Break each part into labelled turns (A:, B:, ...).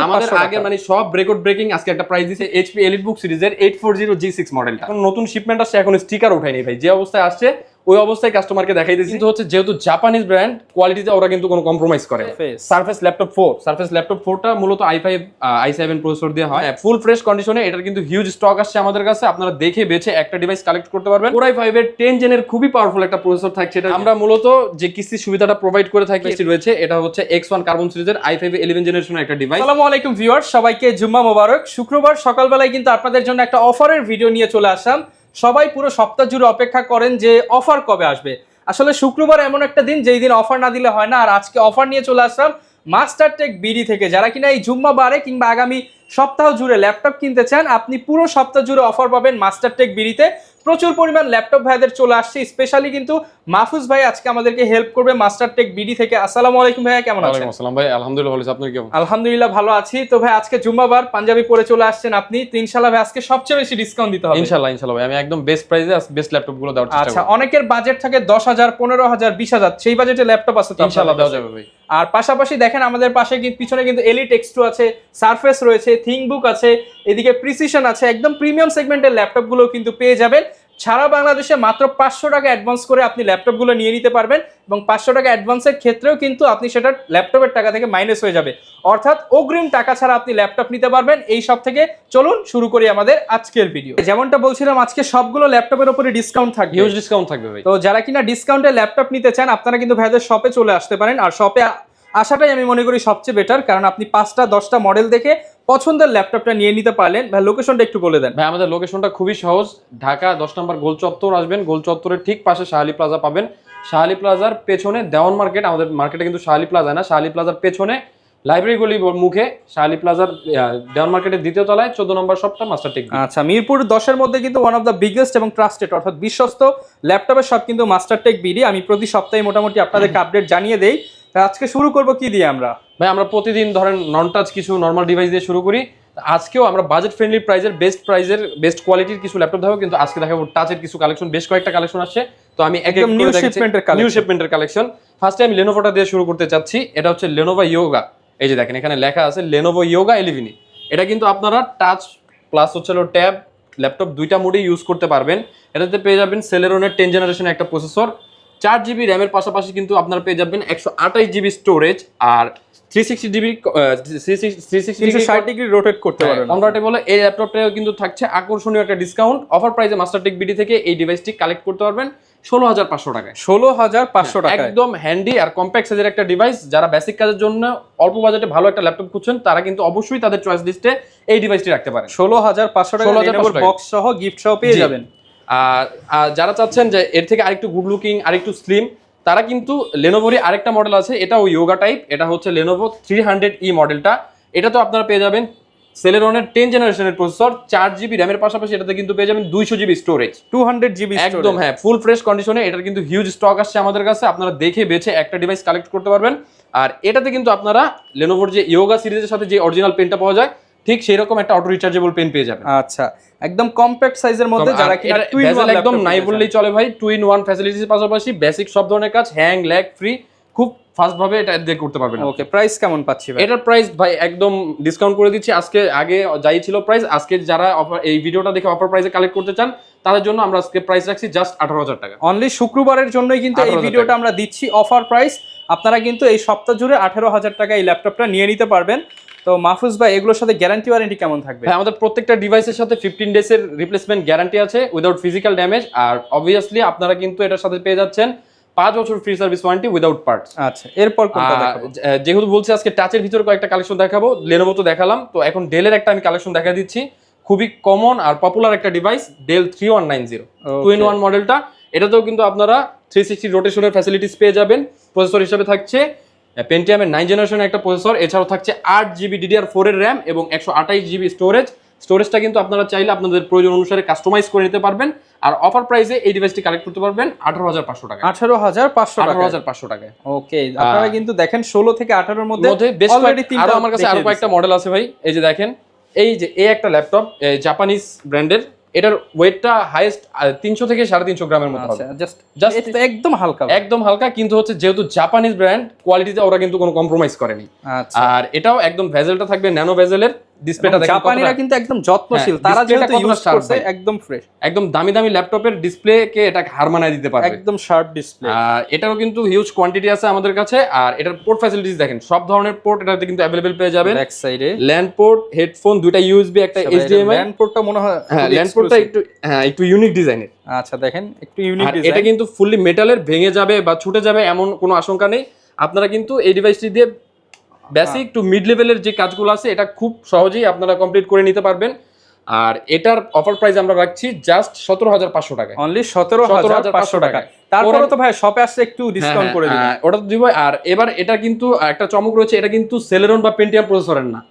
A: আমাদের আগে মানে সব রেকর্ড ব্রেকিং আজকে একটা প্রাইস দিয়েছে এইচপি এলিটবুক সিরিজের 840G6 মডেলটা। এখন নতুন শিপমেন্ট আসছে, এখন স্টিকার উঠায়নি ভাই, যে অবস্থায় আসছে ওই অবস্থায় কাস্টমারকে দেখাই দিয়েছি। কিন্তু হচ্ছে যেহেতু জাপানিজ ব্র্যান্ড, কোয়ালিটিতে ওরা কিন্তু কোনো কম্প্রোমাইজ করে না। সারফেস ল্যাপটপ 4টা মূলত i5 i7 প্রসেসর দিয়ে হয়, ফুল ফ্রেশ কন্ডিশনে। এটার কিন্তু হিউজ স্টক আসছে আমাদের কাছে, আপনারা দেখে বেছে একটা ডিভাইস কালেক্ট করতে পারবেন। Core i5 এর 10 জেনের খুবই পাওয়ারফুল একটা প্রসেসর থাকছে। এটা আমরা মূলত যে কিস্তি সুবিধাটা প্রোভাইড করে থাকি রয়েছে, এটা হচ্ছে X1 কার্বন সিরিজের i5 11 জেনারেশনের একটা ডিভাইস।
B: আসসালামু আলাইকুম ভিউয়ার্স, সবাইকে জুম্মা মোবারক। শুক্রবার সকালবেলায় কিন্তু আপনাদের জন্য একটা অফারের ভিডিও নিয়ে চলে আসলাম। সবাই পুরো সপ্তাহ জুড়ে অপেক্ষা করেন যে অফার কবে আসবে। আসলে শুক্রবার এমন একটা দিন যেই দিন অফার না দিলে হয় না। আর আজকে অফার নিয়ে চলে আসলাম মাস্টারটেক বিডি থেকে। যারা কিনা এই জুম্মা বারে কিংবা আগামী সপ্তাহ জুড়ে ল্যাপটপ কিনতে চান, আপনি পুরো সপ্তাহ জুড়ে অফার পাবেন মাস্টারটেক বিডিতে। প্রচুর পরিমাণ ল্যাপটপ ভাইদের চলে আসছে, স্পেশালি কিন্তু মাহফুজ ভাই আজকে আমাদেরকে হেল্প করবে মাস্টারটেক বিডি থেকে। আসসালামু আলাইকুম ভাইয়া, কেমন আছেন?
A: ওয়ালাইকুম আসসালাম ভাই, আলহামদুলিল্লাহ ভালো আছি, আপনি কেমন?
B: আলহামদুলিল্লাহ ভালো আছি। তো ভাই আজকে জুম্মাবার পাঞ্জাবি পরে চলে আসছেন আপনি, তো ইনশাআল্লাহ ভাই আজকে সবচেয়ে বেশি ডিসকাউন্ট দিতে হবে।
A: ইনশাআল্লাহ ভাই, আমি একদম বেস্ট প্রাইসে বেস্ট ল্যাপটপ গুলো দেওয়ার চেষ্টা করব।
B: আচ্ছা, অনেকের বাজেট থাকে 10,000, 15,000, 20,000, সেই বাজেটে ল্যাপটপ আছে তো
A: ইনশাআল্লাহ দেওয়া যাবে ভাই।
B: আর পাশাপাশি দেখেন আমাদের পাশে পিছনে কিন্তু এলিট X2 আছে, সারফেস রয়েছে, থিংকবুক আছে, এদিকে প্রিসিশন আছে। একদম প্রিমিয়াম সেগমেন্টের ল্যাপটপ গুলো কিন্তু পেয়ে যাবেন। সারা বাংলাদেশে মাত্র 500 টাকা অ্যাডভান্স করে আপনি ল্যাপটপ গুলো নিয়ে নিতে পারবেন, এবং 500 টাকা অ্যাডভান্সের ক্ষেত্রেও কিন্তু আপনি সেটা ল্যাপটপের টাকা থেকে মাইনাস হয়ে যাবে, অর্থাৎ অগ্রিম টাকা ছাড়া আপনি ল্যাপটপ নিতে পারবেন এই সব থেকে। চলুন শুরু করি আমাদের আজকের ভিডিও। যেমনটা বলছিলাম, আজকে সবগুলো ল্যাপটপের উপরে ডিসকাউন্ট থাকবে,
A: হিউজ ডিসকাউন্ট থাকবে ভাই।
B: তো যারা কিনা ডিসকাউন্টে ল্যাপটপ নিতে চান, আপনারা কিন্তু ভাইদের শপে চলে আসতে পারেন। আর শপে আসাটাই আমি মনে করি সবচেয়ে বেটার, কারণ আপনি 5টা 10টা মডেল দেখে পছন্দের ল্যাপটপটা নিয়ে নিতে পারলেন। ভাই লোকেশনটা একটু বলে দেন।
A: ভাই আমাদের লোকেশনটা খুবই সহজ, ঢাকা 10 নম্বর গোল চত্বর আসবেন, গোল চত্বরের ঠিক পাশে শাহালি প্লাজা পাবেন। শাহালি প্লাজার পেছনে দেওয়ান মার্কেট, আমাদের মার্কেটে কিন্তু শাহালি প্লাজা না, শাহালি প্লাজার পেছনে লাইব্রেরি গলি মুখে শাহালি প্লাজার দেওয়ান মার্কেটের দ্বিতীয় তলায় 14 নম্বর শপটা মাস্টারটেক।
B: আচ্ছা, মিরপুর 10-এর মধ্যে কিন্তু ওয়ান অফ দ্য বিগেস্ট এবং ট্রাস্টেড অর্থাৎ বিশ্বস্ত ল্যাপটপের শপ কিন্তু মাস্টারটেক বিডি। আমি প্রতি সপ্তাহে মোটামুটি আপনাদেরকে আপডেট জানিয়ে দেই। আজকে শুরু করব কি দিয়ে আমরা?
A: ভাই আমরা প্রতিদিন ধরেন নন টাচ কিছু নরমাল ডিভাইস দিয়ে শুরু করি। আজকেও আমরা বাজেট ফ্রেন্ডলি প্রাইজের বেস্ট কোয়ালিটির কিছু ল্যাপটপ দেখাবো, কিন্তু আজকে দেখাবো টাচের কিছু কালেকশন, বেশ কয়েকটা কালেকশন আসছে। তো আমি একদম নিউ শিপমেন্টের কালেকশন। ফার্স্টে আমি লেনোভোটা দিয়ে শুরু করতে চাচ্ছি। এটা হচ্ছে লেনোভো ইয়োগা। এই যে দেখেন এখানে লেখা আছে লেনোভো ইয়োগা 11। এটা কিন্তু আপনারা টাচ প্লাস হচ্ছে ট্যাব ল্যাপটপ দুইটা মোডে ইউজ করতে পারবেন। এটাতে পেয়ে যাবেন সেলেরনের 10 জেনারেশনের একটা প্রসেসর, 4GB র্যামের পাশাপাশি কিন্তু আপনারা পেয়ে যাবেন 128GB স্টোরেজ, আর 360
B: ডিগ্রি রোটেট করতে পারবেন
A: কনভার্টেবল। এই ল্যাপটপটাও কিন্তু থাকছে আকর্ষণীয় একটা ডিসকাউন্ট। অফার প্রাইসে মাস্টারটেক বিডি থেকে এই ডিভাইসটি কালেক্ট করতে পারবেন 16,500 টাকায়।
B: 16,500 টাকা,
A: একদম হ্যান্ডি আর কম্প্যাক্ট সাইজের একটা ডিভাইস। যারা বেসিক কাজের জন্য অল্প বাজেটে ভালো একটা ল্যাপটপ খুঁজছেন, তারা কিন্তু অবশ্যই তাদের চয়েস লিস্টে এই ডিভাইসটি রাখতে পারেন।
B: 16,500 টাকা বক্স সহ গিফট সহ পেয়ে যাবেন।
A: আর যারা চাচ্ছেন যে এর থেকে আরেকটু গুড লুকিং, আরেকটু স্লিম, তারা কিন্তু লেনোভোরই আরেকটা মডেল আছে, এটাও ইয়োগা টাইপ। এটা হচ্ছে লেনোভো 300E মডেলটা। এটা তো আপনারা পেয়ে যাবেন সেলেরনের 10 জেনারেশনের প্রসেসর, 4GB র্যামের পাশাপাশি এটাতে কিন্তু পেয়ে যাবেন 200GB স্টোরেজ,
B: 200GB
A: একদম হ্যাঁ ফুল ফ্রেশ কন্ডিশনে। এটার কিন্তু হিউজ স্টক আসছে আমাদের কাছে, আপনারা দেখে বেছে একটা ডিভাইস কালেক্ট করতে পারবেন। আর এটাতে কিন্তু আপনারা লেনোভোর যে ইয়োগা সিরিজের সাথে যে অরিজিনাল পেনটা পাওয়া যায়, ঠিক সেই রকম একটা অটো রিচার্জেবল পেন পেয়ে যাবেন।
B: আচ্ছা, একদম কম্প্যাক্ট সাইজের মধ্যে, যারা কিনা
A: একদম নাই বললেই চলে ভাই। 2-in-1 ফ্যাসিলিটির পাশাপাশি বেসিক সব ধরনের কাজ হ্যাং ল্যাগ ফ্রি খুব ফাস্ট ভাবে এটা দিয়ে করতে পারবেন।
B: ওকে, প্রাইস কেমন পাচ্ছি ভাই?
A: এটার প্রাইস ভাই একদম ডিসকাউন্ট করে দিচ্ছি। আজকে আগে যাই ছিল প্রাইস, আজকে যারা অফার এই ভিডিওটা দেখে অফার প্রাইসে কালেক্ট করতে চান, তাদের জন্য আমরা আজকে প্রাইস রাখছি জাস্ট 18,000 টাকা।
B: অনলি শুক্রবারের জন্যই কিন্তু এই ভিডিওটা আমরা দিচ্ছি অফার প্রাইস। আপনারা কিন্তু এই সপ্তাহ জুড়ে 18,000 টাকা এই ল্যাপটপটা নিয়ে নিতে পারবেন। তো মাহফুজ ভাই, এগুলোর সাথে গ্যারান্টি ওয়ারেন্টি কেমন থাকবে?
A: আমাদের প্রত্যেকটা ডিভাইসের সাথে 15 ডেজের রিপ্লেসমেন্ট গ্যারান্টি আছে উইদাউট ফিজিক্যাল ড্যামেজ। আর অবভিয়াসলি আপনারা কিন্তু এটার সাথে পেয়ে যাচ্ছেন 5 বছর free service warranty without parts.
B: আচ্ছা, এরপর কোনটা দেখাবো?
A: যেহেতু বলছি আজকে টাচের ভিতরে কয়েকটা কালেকশন দেখাবো, লেনোভো তো দেখালাম, তো এখন ডেলের একটা আমি কালেকশন দেখা দিচ্ছি। খুবই কমন আর পপুলার একটা ডিভাইস, ডেল 3190 2-in-1 মডেলটা। এটাতেও কিন্তু আপনারা 360 রোটেশনের ফ্যাসিলিটিস পেয়ে যাবেন। প্রসেসর হিসেবে থাকছে পেন্টিয়ামের 9 জেনারেশনের একটা প্রসেসর, এছাড়াও থাকছে 8GB DDR4 এর র্যাম এবং 128GB স্টোরেজ। স্টোরেজটা কিন্তু আপনারা চাইলে আপনাদের প্রয়োজন অনুসারে কাস্টমাইজ করে নিতে পারবেন। আর অফার প্রাইসে এই ডিভাইসটি কালেক্ট করতে পারবেন 18,500 টাকা।
B: 18,500 টাকায়। ওকে, আপনারা কিন্তু দেখেন 16 থেকে 18 এর মধ্যে
A: বেশ কয়েকটা, আমার কাছে আরো কয়েকটা মডেল আছে ভাই। এই যে দেখেন, এই যে এই একটা ল্যাপটপ জাপানিজ ব্র্যান্ডের, এটার ওয়েটটা হাইয়েস্ট 300 থেকে 350 গ্রামের মতো হবে।
B: জাস্ট একদম হালকা,
A: একদম হালকা, কিন্তু হচ্ছে যেহেতু জাপানিজ ব্র্যান্ড, কোয়ালিটিতে ওরা কিন্তু কোনো কম্প্রোমাইজ করেনি। আর এটাও একদম ভেজেলটা থাকবে ন্যানো ভেজেলের। ডিসপ্লেটা দেখেন,
B: জাপানিরা কিন্তু একদম যত্নশীল, তারা যেহেতু ইউজ করছে একদম ফ্রেশ,
A: একদম দামি দামি ল্যাপটপের ডিসপ্লেকে এটা হার মানায় দিতে পারবে,
B: একদম শার্প ডিসপ্লে।
A: আর এটারও কিন্তু হিউজ কোয়ান্টিটি আছে আমাদের কাছে। আর এটার পোর্ট ফ্যাসিলিটিস দেখেন, সব ধরনের পোর্ট এটাতে কিন্তু अवेलेबल পেয়ে যাবেন।
B: ব্যাক সাইডে
A: ল্যান্ড পোর্ট, হেডফোন, দুইটা ইউএসবি, একটা এইচডিএমআই।
B: ল্যান্ড পোর্টটা মনে হয়,
A: হ্যাঁ ল্যান্ড পোর্টটা একটু ইউনিক ডিজাইনের।
B: আচ্ছা দেখেন একটু ইউনিক ডিজাইন।
A: এটা কিন্তু ফুললি মেটালের, ভেঙে যাবে বা ছুটে যাবে এমন কোনো আশঙ্কা নেই। আপনারা কিন্তু এই ডিভাইসটি দিয়ে বেসিক টু মিড লেভেলের যে কাজগুলো আছে এটা খুব সহজেই আপনারা কমপ্লিট করে নিতে পারবেন। আর এটার অফার প্রাইস আমরা রাখছি জাস্ট 17,500 টাকায়,
B: অনলি 17,500 টাকা। তারপরে তো ভাই শপে আসলে একটু ডিসকাউন্ট করে দিবেন।
A: ওটা তো দিব। আর এবার এটা কিন্তু একটা চমক রয়েছে, এটা কিন্তু সেলেরন বা পেন্টিয়াম প্রসেসরের না।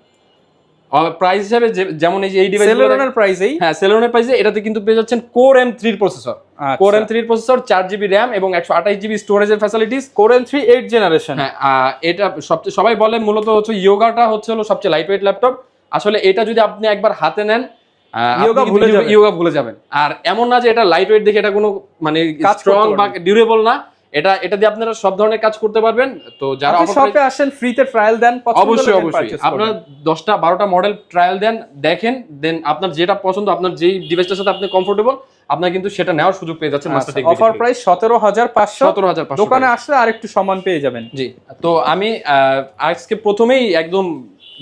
A: প্রাইস হিসাবে যেমন এই ডিভাইস
B: সেলেরনের প্রাইসেই,
A: হ্যাঁ সেলেরনের প্রাইসে এটাতে কিন্তু পেয়ে যাচ্ছেন core M3 processor. Core M3 processor, 4GB RAM এবং 128GB স্টোরেজের ফ্যাসিলিটিস।
B: Core M3 8 generation.
A: হ্যাঁ এটা সবচেয়ে সবাই বলে মূলত হচ্ছে ইয়োগাটা হচ্ছে হলো সবচেয়ে লাইটওয়েট ল্যাপটপ। আসলে এটা যদি আপনি একবার হাতে নেন, ইয়োগা ভুলে যাবেন। আর এমন না যে এটা লাইটওয়েট দেখে এটা কোনো মানে স্ট্রং বা ডিউরেবল না, এটা দিয়ে আপনারা সব ধরনের কাজ করতে পারবেন। তো যারা
B: শপে আসেন ফ্রিতে ট্রায়াল দেন,
A: অবশ্যই আপনারা 10টা 12টা মডেল ট্রায়াল দেন, দেখেন, দেন আপনার যেটা পছন্দ, আপনার যেই ডিভাইসটার সাথে আপনি কমফোর্টেবল, আপনারা কিন্তু সেটা নেওয়ার সুযোগ পেয়ে যাচ্ছেন মাস্টারটেক।
B: Offer price 17,500।
A: 17,500
B: দোকানে আসলে আরেকটু সম্মান পেয়ে যাবেন।
A: জি, তো আমি আজকে প্রথমেই একদম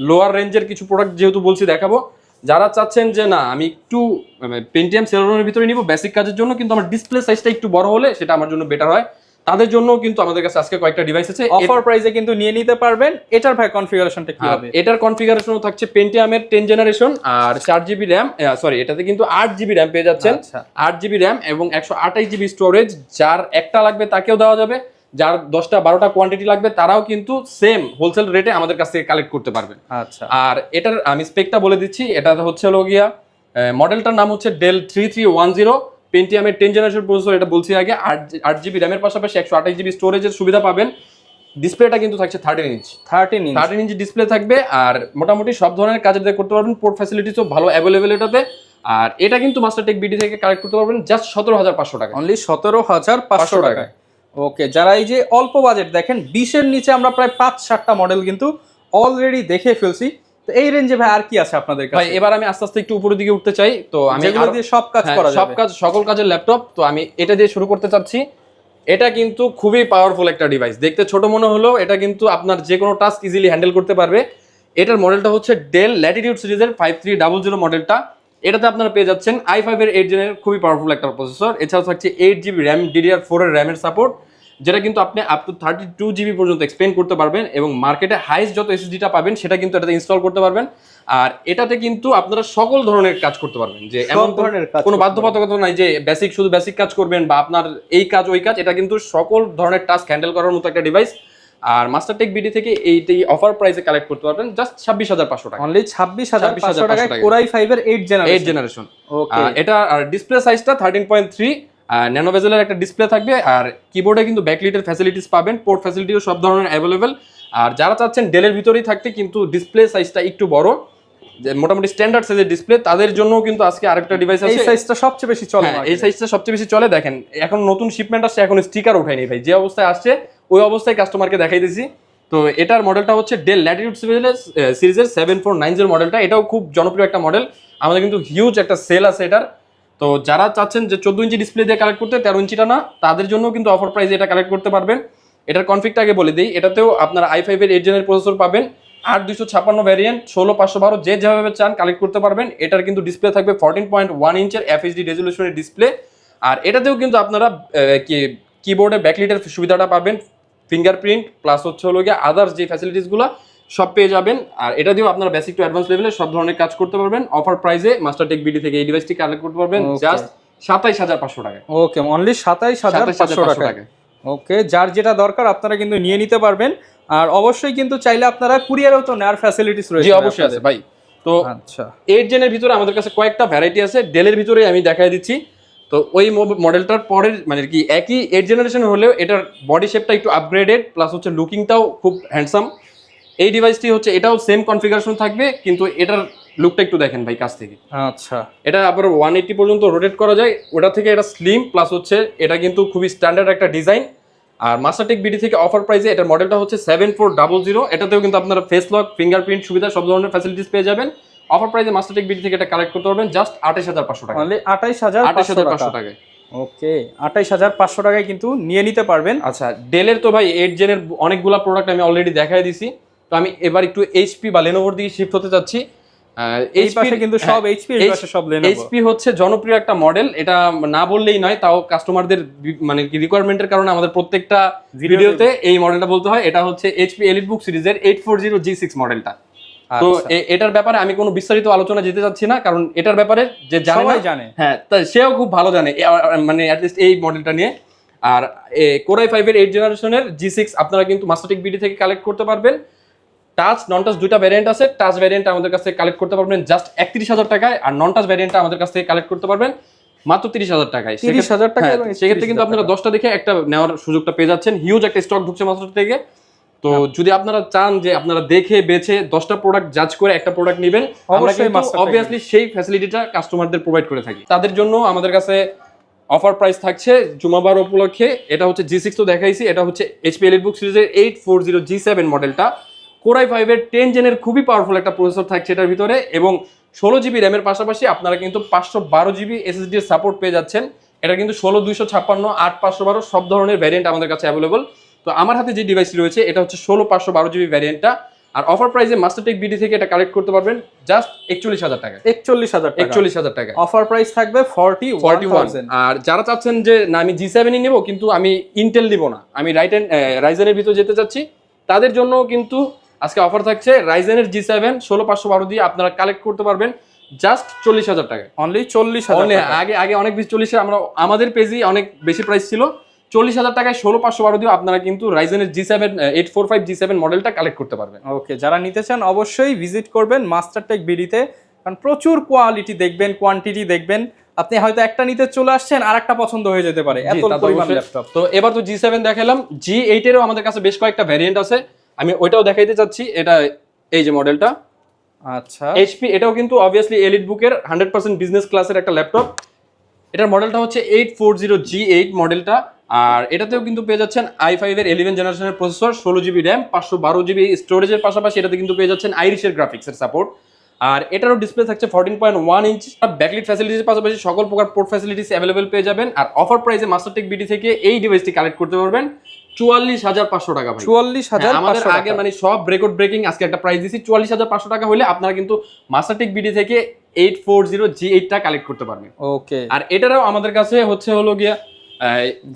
A: লোয়ার রেঞ্জের কিছু প্রোডাক্ট যেহেতু বলছি দেখাবো। যারা চাচ্ছেন যে না আমি একটু পেন্টিয়াম সেলেরনের ভিতরে নিব বেসিক কাজের জন্য, কিন্তু আমার ডিসপ্লে সাইজটা একটু বড় হলে সেটা আমার জন্য বেটার হয়, তাদের জন্য কিন্তু আমাদের কাছে আজকে কয়েকটা ডিভাইস আছে
B: অফার প্রাইসে কিন্তু নিয়ে নিতে পারবেন। এটার ভাই কনফিগারেশনটা কি হবে?
A: এটার কনফিগারেশনও থাকছে পেন্টিয়ামের 10 জেনারেশন আর 4GB RAM, সরি এটাতে কিন্তু 8GB RAM পেয়ে যাচ্ছেন। 8GB RAM এবং 128GB স্টোরেজ। যার একটা লাগবে তাকেও দেওয়া যাবে, যার 10টা 12টা কোয়ান্টিটি লাগবে তারাও কিন্তু সেম হোলসেল রেটে আমাদের কাছ থেকে কালেক্ট করতে পারবেন।
B: আচ্ছা, আর
A: এটার আমি স্পেকটা বলে দিচ্ছি। এটা হচ্ছে লগিয়া মডেলটার নাম হচ্ছে ডেল 3310, পেন্টিয়ামের 10 জেনারেশন প্রসেসর। এটা বলছি আগে, 8GB RAM এর পাশাপাশি 128GB স্টোরেজের সুবিধা পাবেন। ডিসপ্লেটা কিন্তু থাকছে 13 ইঞ্চি ডিসপ্লে থাকবে। আর মোটামুটি সব ধরনের কাজ করতে পারবেন, পোর্ট ফ্যাসিলিটিসও ভালো অ্যাভেলেবেল এটাতে। আর এটা কিন্তু মাস্টারটেক বিডি থেকে কালেক্ট করতে পারবেন জাস্ট 17,500 টাকা,
B: অনলি 17,500 টাকা। ওকে, যারা এই যে অল্প বাজেট দেখেন 20-এর নিচে আমরা প্রায় 5-7টা মডেল কিন্তু অলরেডি দেখে ফেলছি। তো এই রেঞ্জে ভাই আর কি আছে আপনাদের কাছে?
A: ভাই এবার আমি আস্তে আস্তে একটু উপরের দিকে উঠতে চাই, তো আমি
B: এগুলো দিয়ে সব কাজ করা যাবে,
A: সব কাজ সকল কাজের ল্যাপটপ। তো আমি এটা দিয়ে শুরু করতে চাচ্ছি। এটা কিন্তু খুবই পাওয়ারফুল একটা ডিভাইস, দেখতে ছোট মনে হলেও এটা কিন্তু আপনার যে কোনো টাস্ক ইজিলি হ্যান্ডেল করতে পারবে। এটার মডেলটা হচ্ছে ডেল ল্যাটিটিউড সিরিজের 5300 মডেলটা। এটাতে আপনারা পেয়ে যাচ্ছেন i5 এর 8 জেনের খুবই পাওয়ারফুল একটা প্রসেসর। এছাড়াও থাকছে 8GB RAM, DDR4 এর র্যামের সাপোর্ট, যেটা কিন্তু আপনি আপ টু 32GB পর্যন্ত এক্সপেন্ড করতে পারবেন। এবং মার্কেটে হাইস্ট যত এসএসডিটা পাবেন সেটা কিন্তু এটাতে ইনস্টল করতে পারবেন। আর এটাতে কিন্তু আপনারা সকল ধরনের কাজ করতে পারবেন, যে এমন ধরনের কোনো বাধ্যবাধকতা নাই যে শুধু বেসিক কাজ করবেন বা আপনার এই কাজ ওই কাজ। এটা কিন্তু সকল ধরনের টাস্ক হ্যান্ডেল করার মতো একটা ডিভাইস। আর মাস্টারটেক বিডি থেকে এইটাই অফার প্রাইসে কালেক্ট করতে পারবেন জাস্ট 26,500 টাকা,
B: অনলি 26,500 টাকায় কোর i5 এর 8 জেনারেশন।
A: ওকে, এটা আর ডিসপ্লে সাইজটা 13.3 ন্যানো বেজেলের একটা ডিসপ্লে থাকবে। আর কিবোর্ডে কিন্তু ব্যাকলিটের ফ্যাসিলিটিস পাবেন, পোর্ট ফ্যাসিলিটিও সব ধরনের অ্যাভেলেবেল। আর যারা চাচ্ছেন ডেলের ভিতরেই থাকতে কিন্তু ডিসপ্লে সাইজটা একটু বড়, মোটামুটি স্ট্যান্ডার্ড সাইজের ডিসপ্লে, তাদের জন্য কিন্তু আজকে আরেকটা ডিভাইস আছে।
B: এই সাইজটা সবচেয়ে বেশি চলে,
A: এই সাইজটা সবচেয়ে বেশি চলে। দেখেন এখন নতুন শিপমেন্ট আসছে, এখন স্টিকার ওঠায়নি ভাই, যে অবস্থায় আসছে ওই অবস্থায় কাস্টমারকে দেখাই দিয়েছি। তো এটার মডেলটা হচ্ছে ডেল ল্যাটিটিউড সিরিজের 7490 মডেলটা। এটাও খুব জনপ্রিয় একটা মডেল, আমাদের কিন্তু হিউজ একটা সেল আছে এটার। তো যারা চাচ্ছেন যে 14 ইঞ্চি ডিসপ্লে দিয়ে কালেক্ট করতে, 13 ইঞ্চিটা না, তাদের জন্য কিন্তু অফার প্রাইসে এটা কালেক্ট করতে পারবেন। এটার কনফিগটা আগে বলে দিই, এটাতেও আপনার i5 এর 8 জেনের প্রসেসর পাবেন, 8256 ভ্যারিয়েন্ট, 16512, যে যেভাবে চান কালেক্ট করতে পারবেন। এটার কিন্তু ডিসপ্লে থাকবে 14.1 ইঞ্চের FHD রেজলিউশনের ডিসপ্লে। আর এটাতেও কিন্তু আপনারা কিবোর্ডে ব্যাকলিটের সুবিধাটা পাবেন, ফিঙ্গারপ্রিন্ট প্লাস হচ্ছে হলো গিয়ে আদার্স যে ফ্যাসিলিটিসগুলো সব পেয়ে যাবেন। আর এটা দিয়েও আপনারা বেসিক টু অ্যাডভান্স লেভেলে সব ধরনের কাজ করতে পারবেন। অফার প্রাইসে মাস্টারটেক বিডি থেকে এই ডিভাইসটি কালেক্ট করতে পারবেন জাস্ট 27,500 টাকা।
B: ওকে, অনলি 27,500 টাকা। ওকে, যার যেটা দরকার আপনারা কিন্তু নিয়ে নিতে পারবেন। আর অবশ্যই কিন্তু চাইলে আপনারা কুরিয়ারও তো নেওয়ার ফ্যাসিলিটিস রয়েছে।
A: জি অবশ্যই আছে ভাই। তো
B: আচ্ছা,
A: 8 জেনের ভিতরে আমাদের কাছে কয়েকটা ভ্যারাইটি আছে, ডেলের ভিতরে আমি দেখাই দিচ্ছি। তো ওই মডেলটার পরের মানে কি একই 8 জেনারেশন হলেও এটার বডি শেপটা একটু আপগ্রেডেড, প্লাস হচ্ছে লুকিংটাও খুব হ্যান্ডসাম। এই ডিভাইসটি হচ্ছে এটাও সেম কনফিগারেশন থাকবে, কিন্তু এটার লুকটা একটু দেখেন ভাই কাছ থেকে।
B: আচ্ছা,
A: এটা আবার 180 পর্যন্ত রোটেট করা যায়, ওটা থেকে এটা স্লিম প্লাস হচ্ছে এটা কিন্তু খুবই স্ট্যান্ডার্ড একটা ডিজাইন। আর মাস্টারটেক বিডি থেকে অফার প্রাইসে এটার মডেলটা হচ্ছে 7400, এটাতেও কিন্তু আপনারা ফেস লক, ফিঙ্গারপ্রিন্ট সুবিধা সব ধরনের ফ্যাসিলিটিস পেয়ে যাবেন। অফার প্রাইসে মাস্টারটেক বিডি থেকে এটা কালেক্ট করতে পারবেন জাস্ট 28500 টাকা,
B: মানে 28500
A: টাকায়।
B: ওকে, 28500 টাকায় কিন্তু নিয়ে নিতে পারবেন।
A: আচ্ছা, ডেলের তো ভাই 8 জেনের অনেকগুলো প্রোডাক্ট আমি অলরেডি দেখাই দিছি, তো আমি এবার একটু এইচপি বা লেনোভোর দিকে শিফট হতে চাচ্ছি।
B: এই পাশে কিন্তু সব এইচপি, এই পাশে সব লেনোভো।
A: এইচপি হচ্ছে জনপ্রিয় একটা মডেল, এটা না বললেই নয়, তাও কাস্টমারদের মানে কি রিকোয়ারমেন্টের কারণে আমাদের প্রত্যেকটা ভিডিওতে এই মডেলটা বলতে হয়। এটা হচ্ছে এইচপি এলিটবুক সিরিজের 840G6 মডেলটা। তো এটার ব্যাপারে আমি কোনো বিস্তারিত আলোচনা যেতে চাচ্ছি না, কারণ এটার ব্যাপারে যে জানে, হ্যাঁ সেও খুব ভালো জানে মানে অ্যাটলিস্ট এই মডেলটা নিয়ে। আর কোরাই 5 এর 8 জেনারেশনের G6 আপনারা কিন্তু মাস্টারটেক বিডি থেকে কালেক্ট করতে পারবেন। টাচ নন টাচ দুইটা ভ্যারিয়েন্ট আছে, টাচ ভ্যারিয়েন্ট আমাদের কাছে কালেক্ট করতে পারবেন জাস্ট 31000 টাকায়, আর নন টাচ ভ্যারিয়েন্টটা আমাদের কাছ থেকে কালেক্ট করতে পারবেন মাত্র 30000 টাকায়।
B: 30000 টাকা।
A: সেক্ষেত্রে কিন্তু আপনারা 10টা দেখে একটা নেওয়ার সুযোগটা পেয়ে যাচ্ছেন, হিউজ একটা স্টক ঢুকছে মাস্টার থেকে। তো যদি আপনারা চান যে আপনারা দেখে বেছে 10টা প্রোডাক্ট জাজ করে একটা প্রোডাক্ট নেবেন, আমরা কিন্তু অবভিয়াসলি সেই ফ্যাসিলিটিটা কাস্টমারদের প্রোভাইড করে থাকি। তাদের জন্য আমাদের কাছে অফার প্রাইস থাকছে জুমাবার উপলক্ষে। এটা হচ্ছে G6 তো দেখাইছি, এটা হচ্ছে এইচপি এলিটবুক সিরিজের 840G7 মডেলটা। কোরাই 5 এর 10 জেনের খুবই পাওয়ারফুল একটা প্রসেসর থাকছে এটার ভিতরে, এবং 16GB র্যামের পাশাপাশি আপনারা কিন্তু 512GB SSD এর সাপোর্ট পেয়ে যাচ্ছেন। এটা কিন্তু 16256, 8512 সব ধরনের ভ্যারিয়েন্ট আমাদের কাছে অ্যাভেলেবল। তো আমার হাতে যে ডিভাইসটি রয়েছে এটা হচ্ছে 16512GB ভ্যারিয়েন্টটা, আর অফার প্রাইসে মাস্টারটেক বিডি থেকে এটা কালেক্ট করতে পারবেন জাস্ট 41000 টাকা। 41000 টাকা
B: অফার প্রাইস থাকবে 41000।
A: আর যারা চাচ্ছেন যে না আমি G7 ই নেব কিন্তু আমি ইন্টেল নিব না, আমি রাইজেনের ভিতর যেতে চাচ্ছি, তাদের জন্য কিন্তু আজকে অফার থাকছে রাইজেনের G7 16512 দিয়ে আপনারা কালেক্ট করতে পারবেন জাস্ট 40000 টাকায়।
B: অনলি 40000 টাকা।
A: আগে অনেক বেশি 40 আমরা আমাদের পেজে অনেক বেশি প্রাইস ছিল, 40000 টাকায় 16512 দিয়ে আপনারা কিন্তু রাইজেনের G7 845G7 মডেলটা কালেক্ট করতে পারবেন।
B: ওকে, যারা নিতে চান অবশ্যই ভিজিট করবেন মাস্টারটেক বিডিতে, কারণ প্রচুর কোয়ালিটি দেখবেন, কোয়ান্টিটি দেখবেন। আপনি হয়তো একটা নিতে চলে আসছেন আর একটা পছন্দ হয়ে যেতে পারে, এত পরিমাণ ল্যাপটপ।
A: তো এবার তো G7 দেখালাম, G8 এরও আমাদের কাছে বেশ কয়েকটা ভ্যারিয়েন্ট আছে, আমি ওইটাও দেখাইতে চাচ্ছি। এটা এই যে মডেলটা,
B: আচ্ছা
A: এইচপি, এটাও কিন্তু অবভিয়াসলি এলিট বুকের 100% বিজনেস ক্লাসের একটা ল্যাপটপ। এটার মডেলটা হচ্ছে 840G8 মডেলটা, আর এটাতেও কিন্তু পেয়ে যাচ্ছেন i5 এর 11 জেনারেশনের প্রসেসর, 16GB র্যাম, 512GB স্টোরেজের পাশাপাশি এটাতে কিন্তু পেয়ে যাচ্ছেন আইরিশের গ্রাফিক্সের সাপোর্ট। আর এটারও ডিসপ্লে থাকছে 14.1 ইঞ্চ, ব্যাকলিট ফ্যাসিলিটির পাশাপাশি সকল প্রকার পোর্ট ফ্যাসিলিটিস অ্যাভেলেবেল পেয়ে যাবেন। আর অফার প্রাইসে মাস্টারটেক বিডি থেকে এই ডিভাইসটি কালেক্ট করতে পারবেন 44500 টাকা ভাই।
B: 44500
A: আমাদের আগে মানে সব রেকর্ড ব্রেকিং আজকে একটা প্রাইস দিছি, 44500 টাকা হলে আপনারা কিন্তু মাস্টারটেক বিডি থেকে 840G8 টা কালেক্ট করতে পারবেন।
B: ওকে,
A: আর এটারও আমাদের কাছে হলো গিয়া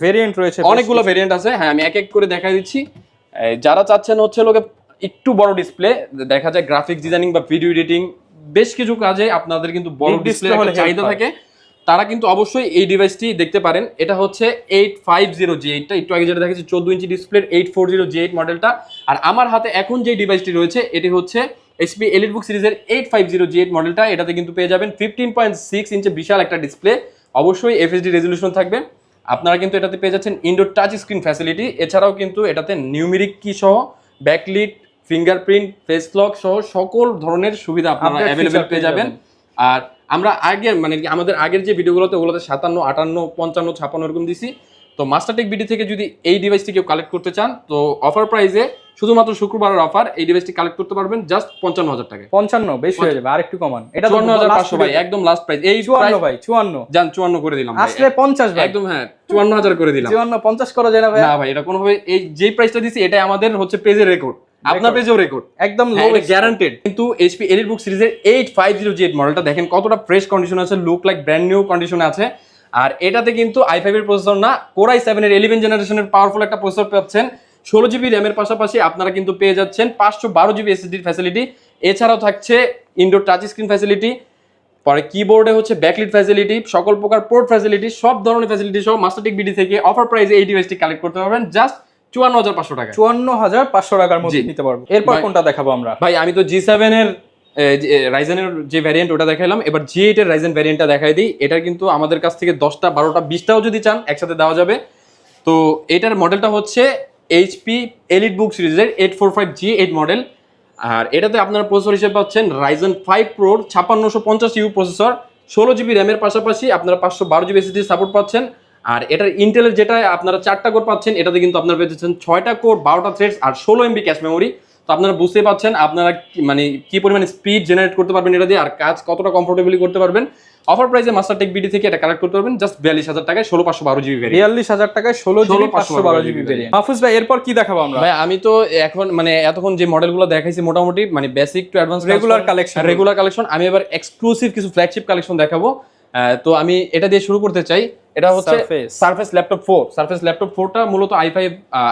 B: ভেরিয়েন্ট রয়েছে,
A: অনেকগুলো ভেরিয়েন্ট আছে। হ্যাঁ, আমি এক এক করে দেখাই দিচ্ছি। যারা চাচ্ছেন লোকে একটু বড় ডিসপ্লে, দেখা যায় গ্রাফিক্স ডিজাইনিং বা ভিডিও এডিটিং বেশ কিছু কাজে আপনাদের কিন্তু বড় ডিসপ্লে চাহিদা থাকে, তারা কিন্তু অবশ্যই এই ডিভাইসটি দেখতে পারেন। এটা হচ্ছে 850G8 টা, একটু আগে যেটা দেখাচ্ছি 14 ইঞ্চি ডিসপ্লের 840G8 মডেলটা। আর আমার হাতে এখন যে ডিভাইসটি রয়েছে এটি হচ্ছে এইচপি এলিটবুক সিরিজের 850G8 মডেলটা। এটাতে কিন্তু পেয়ে যাবেন 15.6 ইঞ্চি বিশাল একটা ডিসপ্লে, অবশ্যই এফএসডি রেজলিউশন থাকবে। আপনারা কিন্তু এটাতে পেয়ে যাচ্ছেন ইনডোর টাচ স্ক্রিন ফ্যাসিলিটি, এছাড়াও কিন্তু এটাতে নিউমেরিক কি সহ ব্যাকলিট, ফিঙ্গারপ্রিন্ট, ফেস লক সহ সকল ধরনের সুবিধা আপনারা অ্যাভেলেবেল পেয়ে যাবেন। আর আমরা আগের মানে আমাদের আগের যে ভিডিওগুলোতে ওগুলোতে 57, 58, 55, 56 এরকম দিছি। তো মাস্টারটেক বিডি থেকে যদি এই ডিভাইসটি কেউ কালেক্ট করতে চান, তো অফার প্রাইসে শুধুমাত্র শুক্রবারের অফার এই ডিভাইসটি কালেক্ট করতে পারবেন জাস্ট 55000 টাকা।
B: 55 বেশি হয়ে যাবে, আরেকটু কমান।
A: এটা 54500 ভাই, একদম লাস্ট প্রাইস। এই
B: 54 ভাই, 54
A: জান 54 করে দিলাম ভাই,
B: আসলে 50 ভাই,
A: একদম হ্যাঁ 54000 করে দিলাম।
B: 54 50 করা যায় না ভাই?
A: না ভাই, এটা কোনোভাবে এই যে প্রাইসটা দিছি এটাই আমাদের হচ্ছে পেজের রেকর্ড, আপনার পেজেও রেকর্ড,
B: একদম লো
A: গ্যারান্টেড। কিন্তু এইচপি এলিটবুক সিরিজের 850G8 মডেলটা দেখেন কতটা ফ্রেশ কন্ডিশন আছে, লুক লাইক ব্র্যান্ড নিউ কন্ডিশনে আছে। আর এটাতে কিন্তু i5 এর প্রসেসর না, কোরাই 7 এর 11 জেনারেশনের পাওয়ারফুল একটা প্রসেসর পাচ্ছেন। 16GB র্যামের পাশাপাশি আপনারা কিন্তু পেয়ে যাচ্ছেন 512GB এসএসডি ফ্যাসিলিটি, এছাড়াও থাকছে ইনডোর টাচ স্ক্রিন ফ্যাসিলিটি, পরে কিবোর্ডে হচ্ছে ব্যাকলিট ফ্যাসিলিটি, সকল প্রকার পোর্ট ফ্যাসিলিটি, সব ধরনের ফ্যাসিলিটি সহ মাস্টারটেক বিডি থেকে অফার প্রাইসে এই ডিভাইসটি কালেক্ট করতে পারবেন জাস্ট 54500 টাকা।
B: 54500 টাকার মধ্যে নিতে পারবো। এরপর কোনটা দেখাবো আমরা?
A: ভাই আমি তো G7 এর রাইজেনের যে ভ্যারিয়েন্ট ওটা দেখাইলাম, এবার G8 এর রাইজেন ভ্যারিয়েন্টটা দেখাই দিই। এটা কিন্তু আমাদের কাছ থেকে 10টা 12টা 20টাও যদি চান একসাথে দেওয়া যাবে। তো এটার মডেলটা হচ্ছে এইচপি এলিটবুক সিরিজের 845G8 মডেল। আর এটাতে আপনারা প্রসেসর হিসেবে পাচ্ছেন Ryzen 5 Pro 5650U processor, 16GB র্যামের পাশাপাশি আপনারা 512GB SSD সাপোর্ট পাচ্ছেন। আর এটার ইন্টেলের যেটা আপনারা 4টা কোর পাচ্ছেন, এটাতে কিন্তু আপনারা পেয়েছেন 6টা কোর, 12টা থ্রেডস আর 16MB ক্যাশ মেমোরি। তো আপনারা বুঝতেই পাচ্ছেন আপনারা মানে কি পরিমাণে স্পিড জেনারেট করতে পারবেন এটা দিয়ে, আর কাজ কতটা কমফোর্টেবলি করতে পারবেন। অফার প্রাইসে মাস্টার টেক বিডি থেকে এটা কালেক্ট করতে পারবেন জাস্ট 42000 টাকায় 16512GB ভেরিয়েন্ট।
B: 42000 টাকায় 16GB 512GB ভেরিয়েন্ট। মাহফুজ ভাই এরপর কি দেখাবো আমরা?
A: ভাই আমি তো এখন মানে এতক্ষণ যে মডেলগুলো দেখাইছি মোটামুটি মানে basic to advance
B: regular collection.
A: আমি এবার এক্সক্লুসিভ কিছু ফ্ল্যাগশিপ কালেকশন দেখাবো। তো আমি এটা দিয়ে শুরু করতে চাই। এটা হচ্ছে সারফেস ল্যাপটপ 4। সারফেস ল্যাপটপ 4টা মূলত i5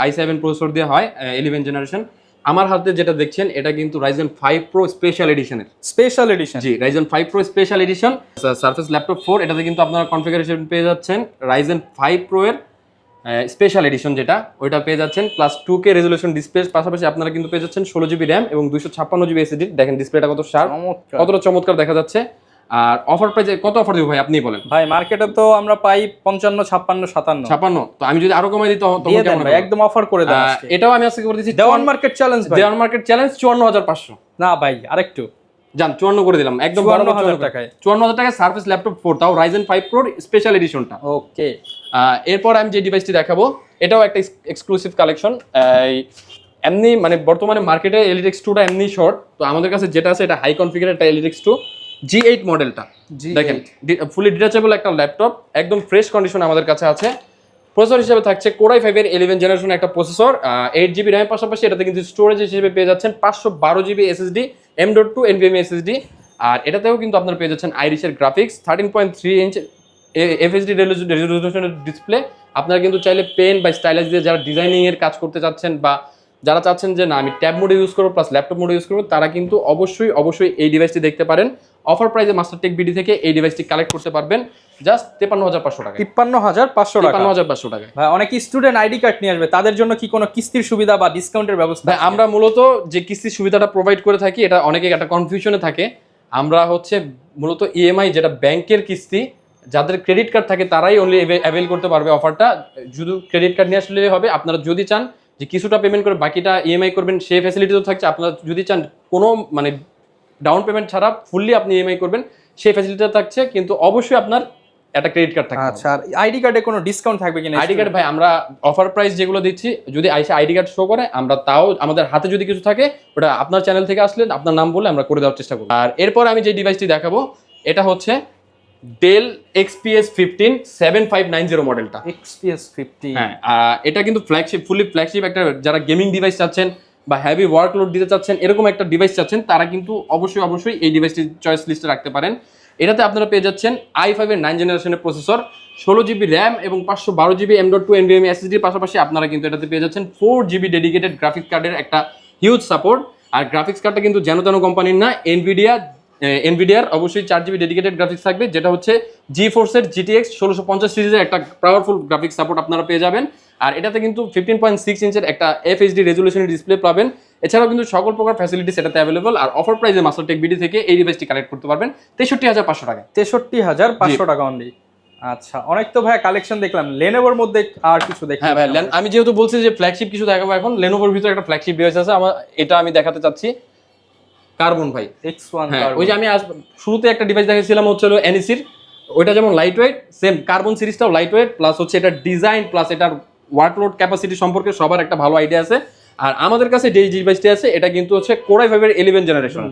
A: i7 প্রসেসর দিয়ে হয় 11 জেনারেশন। আমার হাতে যেটা দেখছেন এটা কিন্তু Ryzen 5 Pro স্পেশাল এডিশনের।
B: জি,
A: Ryzen 5 Pro special edition surface laptop 4। এটাতে কিন্তু আপনারা কনফিগারেশন পেয়ে যাচ্ছেন Ryzen 5 Pro এর স্পেশাল এডিশন যেটা ওইটা পেয়ে যাচ্ছেন, প্লাস 2K রেজোলিউশন ডিসপ্লে, পাশাপাশি আপনারা কিন্তু পেয়ে যাচ্ছেন 16GB র্যাম এবং 256GB SSD। দেখেন ডিসপ্লেটা কত শার্প, কতটা চমৎকার দেখা যাচ্ছে। আর অফার প্রাইসে কত অফার দিব ভাই আপনি বলেন?
B: ভাই মার্কেটে তো আমরা পাই 55, 56, 57।
A: তো আমি যদি আরো কমাই দিই তখন কেমন হবে?
B: একদম অফার করে দেন আজকে।
A: এটাও আমি আজকে করে দিচ্ছি
B: দেওয়ান মার্কেট চ্যালেঞ্জ ভাই।
A: দেওয়ান মার্কেট চ্যালেঞ্জ 54500।
B: না ভাই আরেকটু
A: জান 54 করে দিলাম একদম
B: 54000 টাকায়।
A: 54000 টাকায় সারফেস ল্যাপটপ 4, তাও Ryzen 5 Pro স্পেশাল এডিশনটা।
B: ওকে।
A: এরপর আমি যে ডিভাইসটি দেখাবো এটাও একটা এক্সক্লুসিভ কালেকশন। এমনি মানে বর্তমানে মার্কেটে Elitex 2টা এমনি শর্ট, তো আমাদের কাছে যেটা আছে এটা হাই কনফিগার একটা Elitex 2 G8 মডেলটা। দেখেন ফুলি ডিটাচেবল একটা ল্যাপটপ, একদম ফ্রেশ কন্ডিশনে আমাদের কাছে আছে। প্রসেসর হিসেবে থাকছে Core i5 এর 11 জেনারেশন একটা প্রসেসর, 8GB র্যামের পাশাপাশি এটাতে কিন্তু স্টোরেজ হিসেবে পেয়ে যাচ্ছেন 512GB SSD M.2 NVMe SSD। আর এটাতেও কিন্তু আপনারা পেয়ে যাচ্ছেন আইরিশের গ্রাফিক্স, 13.3 ইঞ্চ FHD রেজোলিউশনের ডিসপ্লে। আপনারা কিন্তু চাইলে পেন বা স্টাইলাস দিয়ে যারা ডিজাইনিং এর কাজ করতে চাচ্ছেন বা যারা চাচ্ছেন যে না আমি ট্যাব মোডে ইউজ করবো প্লাস ল্যাপটপ মোডে ইউজ করবো, তারা কিন্তু অবশ্যই এই ডিভাইসটি দেখতে পারেন। অফার প্রাইসে মাস্টার টেক বিডি থেকে এই ডিভাইসটি কালেক্ট করতে পারবেন জাস্ট 53500 টাকা।
B: 53500 টাকা।
A: 53500 টাকা।
B: ভাই অনেক স্টুডেন্ট আইডি কার্ড নিয়ে আসবে, তাদের জন্য কি কোনো কিস্তির সুবিধা বা ডিসকাউন্টের ব্যবস্থা?
A: আমরা মূলত যে কিস্তির সুবিধাটা প্রোভাইড করে থাকি, এটা অনেকে একটা কনফিউশনে থাকে। আমরা হচ্ছে মূলত ইএমআই যেটা ব্যাংকের কিস্তি, যাদের ক্রেডিট কার্ড থাকে তারাই অনলি অ্যাভেল করতে পারবে অফারটা। শুধু ক্রেডিট কার্ড নিয়ে আসলে হবে। আপনারা যদি চান যে কিছুটা পেমেন্ট করে বাকিটা ইএমআই করবেন, সেই ফ্যাসিলিটিও থাকছে। আপনারা যদি চান কোনো মানে ডাউন পেমেন্ট ছাড়া ফুললি আপনি ইএমআই করবেন, সেই ফ্যাসিলিটিটা থাকছে, কিন্তু অবশ্যই আপনার একটা ক্রেডিট কার্ড থাকবে।
B: আচ্ছা, আর আইডি কার্ডে কোনো ডিসকাউন্ট থাকবে কিনা?
A: আইডি কার্ড ভাই আমরা অফার প্রাইস যেগুলো দিচ্ছি, যদি আইসে আইডি কার্ড শো করে আমরা তাও আমাদের হাতে যদি কিছু থাকে ওটা আপনার চ্যানেল থেকে আসলে আপনার নাম বলে আমরা করে দেওয়ার চেষ্টা করব। আর এরপর আমি যে ডিভাইসটি দেখাবো এটা হচ্ছে ডেল XPS 15 7590 মডেলটা।
B: XPS 15,
A: হ্যাঁ এটা কিন্তু ফ্ল্যাগশিপ, ফুলি ফ্ল্যাগশিপ একটা, যারা গেমিং ডিভাইস চাচ্ছেন বা হেভি ওয়ার্কলোড দিতে চাচ্ছেন এরকম একটা ডিভাইস চাচ্ছেন, তারা কিন্তু অবশ্যই এই ডিভাইসটি চয়েস লিস্টে রাখতে পারেন। এটাতে আপনারা পেয়ে যাচ্ছেন i5 এর 9 জেনারেশনের প্রসেসর, 16GB র্যাম এবং 512GB M.2 NVMe SSD এর পাশাপাশি আপনারা কিন্তু এটাতে পেয়ে যাচ্ছেন 4GB ডেডিকেটেড গ্রাফিক্স কার্ডের একটা হিউজ সাপোর্ট। আর গ্রাফিক্স কার্ডটা কিন্তু যেন তেন কোম্পানির না, এনভিডিয়ার অবশ্যই 4GB ডেডিকেটেড গ্রাফিক্স থাকবে, যেটা হচ্ছে GeForce এর GTX 1650 সিরিজের একটা পাওয়ারফুল গ্রাফিক্স সাপোর্ট আপনারা পেয়ে যাবেন। আর এটাতে কিন্তু 15.6 ইঞ্চের একটা FHD রেজোলিউশনের ডিসপ্লে পাবেন। এছাড়াও কিন্তু সকল প্রকার ফ্যাসিলিটিস এটাতে অ্যাভেলেবল। আর অফার প্রাইসে মাস্টার টেক বিডি থেকে এই ডিভাইসটি কালেক্ট করতে পারবেন 63500 টাকা।
B: 63500 টাকা অনলি। আচ্ছা, অনেক তো ভাই কালেকশন দেখলাম। লেনোভোর মধ্যে আর কিছু দেখি?
A: হ্যাঁ ভাই, আমি যেহেতু বলছি যে ফ্ল্যাগশিপ কিছু দেখাবো, এখন লেনোভোর ভিতরে একটা ফ্ল্যাগশিপ ডিভাইস আছে এটা আমি দেখাতে চাচ্ছি, কার্বন ভাই
B: X1।
A: ওই যে আমি শুরুতে একটা ডিভাইস দেখাচ্ছিলাম হচ্ছে NEC-র, ওইটা যেমন লাইট ওয়েট, সেম কার্বন সিরিজটাও লাইট ওয়েট, প্লাস হচ্ছে এটা ডিজাইন প্লাস এটার ওয়ার্কলোড ক্যাপাসিটি সম্পর্কে সবার একটা ভালো আইডিয়া আছে। আর আমাদের কাছে যে ডিভাইসটি আছে এটা কিন্তু হচ্ছে Core i5 এর 11 জেনারেশন,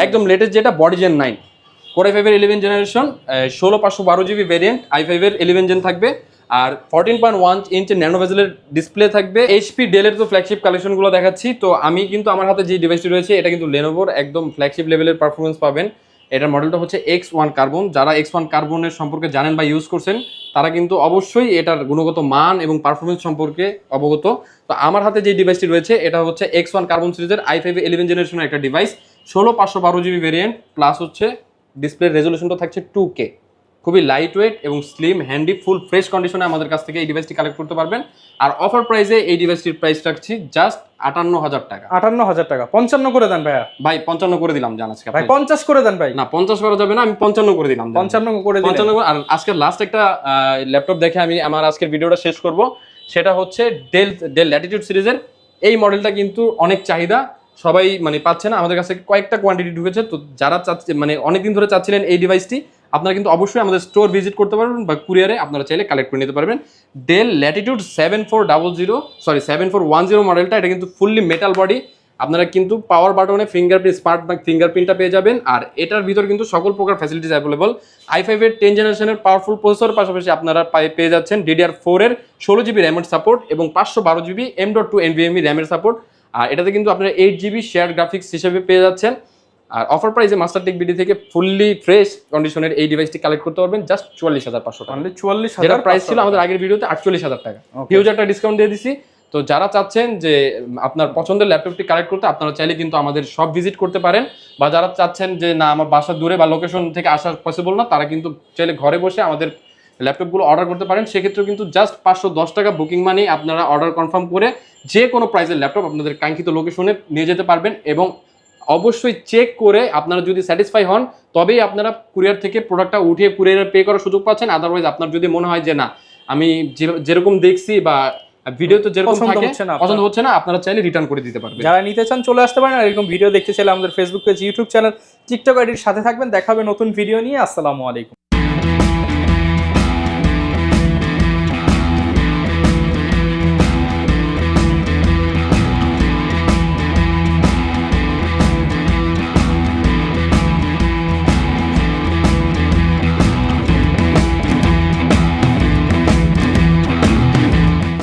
A: একদম লেটেস্ট, যেটা বডি জেন 9 Core i5 এর 11 জেনারেশন, 16512GB ভেরিয়েন্ট, i5 এর 11 জেন থাকবে। আর 14.1 ইঞ্চের ন্যানো বেজেলের ডিসপ্লে থাকবে। HP ডেলের তো ফ্ল্যাগশিপ কালেকশনগুলো দেখাচ্ছি। তো আমি কিন্তু আমার হাতে যে ডিভাইসটি রয়েছে এটা কিন্তু লেনোভোর একদম ফ্ল্যাগশিপ লেভেলের পারফরমেন্স পাবেন। এটার মডেলটা হচ্ছে X1 কার্বন। যারা X1 কার্বনের সম্পর্কে জানেন বা ইউজ করছেন তারা কিন্তু অবশ্যই এটার গুণগত মান এবং পারফরমেন্স সম্পর্কে অবগত। তো আমার হাতে যে ডিভাইসটি রয়েছে এটা হচ্ছে X1 কার্বন সিরিজের i5 11 জেনারেশনের একটা ডিভাইস, 16512GB ভেরিয়েন্ট, প্লাস হচ্ছে ডিসপ্লে রেজোলিউশনটা থাকছে 2K। খুবই লাইট ওয়েট এবং স্লিম, হ্যান্ডি, ফুল ফ্রেশ কন্ডিশনে আমাদের কাছ থেকে এই ডিভাইসটি কালেক্ট করতে পারবেন। আর অফার প্রাইসে এই ডিভাইসটির প্রাইস রাখছি জাস্ট 58000 টাকা।
B: 58000 টাকা। 55 করে দেন ভাইয়া।
A: ভাই 55 করে দিলাম জান আজকে।
B: ভাই 50 করে দেন ভাই।
A: না 50 করা যাবে না, আমি 55 করে দিলাম।
B: 55 করে দিলাম।
A: 55। আর আজকের লাস্ট একটা ল্যাপটপ দেখে আমি আমার আজকের ভিডিওটা শেষ করব, সেটা হচ্ছে ডেল ল্যাটিটিউড সিরিজের এই মডেলটা কিন্তু অনেক চাহিদা, সবাই মানে পাচ্ছে না, আমাদের কাছে কয়েকটা কোয়ান্টিটি ঢুকেছে। তো যারা চাচ্ছে মানে অনেকদিন ধরে চাচ্ছিলেন এই ডিভাইসটি, আপনারা কিন্তু অবশ্যই আমাদের স্টোর ভিজিট করতে পারবেন বা কুরিয়ারে আপনারা চাইলে কালেক্ট করে নিতে পারবেন। ডেল ল্যাটিটিউড 7410 মডেলটা, এটা কিন্তু ফুললি মেটাল বডি। আপনারা কিন্তু পাওয়ার বাটনে স্মার্ট ফিঙ্গারপ্রিন্টটা পেয়ে যাবেন। আর এটার ভিতর কিন্তু সকল প্রকার ফ্যাসিলিটিস অ্যাভেলেবল। i5 এর 10 জেনারেশনের পাওয়ারফুল প্রসেসর, পাশাপাশি আপনারা পেয়ে যাচ্ছেন DDR4 এর 16GB র্যামের সাপোর্ট এবং 512GB M.2 NVMe র্যামের সাপোর্ট। আর এটাতে কিন্তু আপনারা 8GB শেয়ার গ্রাফিক্স হিসেবে পেয়ে যাচ্ছেন। আর অফার প্রাইসে মাস্টারটেক বিডি থেকে ফুললি ফ্রেশ কন্ডিশনের এই ডিভাইসটি কালেক্ট করতে পারবেন জাস্ট 44,500 টাকা।
B: 44,000
A: যেটা প্রাইস ছিল আমাদের আগের ভিডিওতে 48,000 টাকা, হিউজ একটা ডিসকাউন্ট দিয়ে দিছি। তো যারা চাচ্ছেন যে আপনার পছন্দের ল্যাপটপটি কালেক্ট করতে, আপনারা চাইলে কিন্তু আমাদের শপ ভিজিট করতে পারেন। বা যারা চাচ্ছেন যে না আমার বাসা দূরে বা লোকেশন থেকে আসা পসিবল না, তারা কিন্তু চাইলে ঘরে বসে আমাদের ল্যাপটপগুলো অর্ডার করতে পারেন। সেক্ষেত্রেও কিন্তু জাস্ট 510 টাকা বুকিং মানি আপনারা অর্ডার কনফার্ম করে যে কোনো প্রাইসের ল্যাপটপ আপনাদের কাঙ্ক্ষিত লোকেশনে নিয়ে যেতে পারবেন। এবং অবশ্যই চেক করে আপনারা যদি স্যাটিসফাই হন, তবেই আপনারা কুরিয়ার থেকে প্রোডাক্টটা উঠিয়ে কুরিয়ারে পে করার সুযোগ পাচ্ছেন। আদারওয়াইজ আপনার যদি মনে হয় যে না আমি যেরকম দেখছি বা ভিডিওতে যেরকম থাকে পছন্দ হচ্ছে না, আপনারা চাইলে রিটার্ন করে দিতে পারবেন।
B: যারা নিতে চান চলে আসতে পারেন। আর এরকম ভিডিও দেখতে চাইলে আমাদের Facebook page, YouTube channel, TikTok আইডির সাথে থাকবেন। দেখা হবে নতুন ভিডিও নিয়ে। আসসালামু আলাইকুম।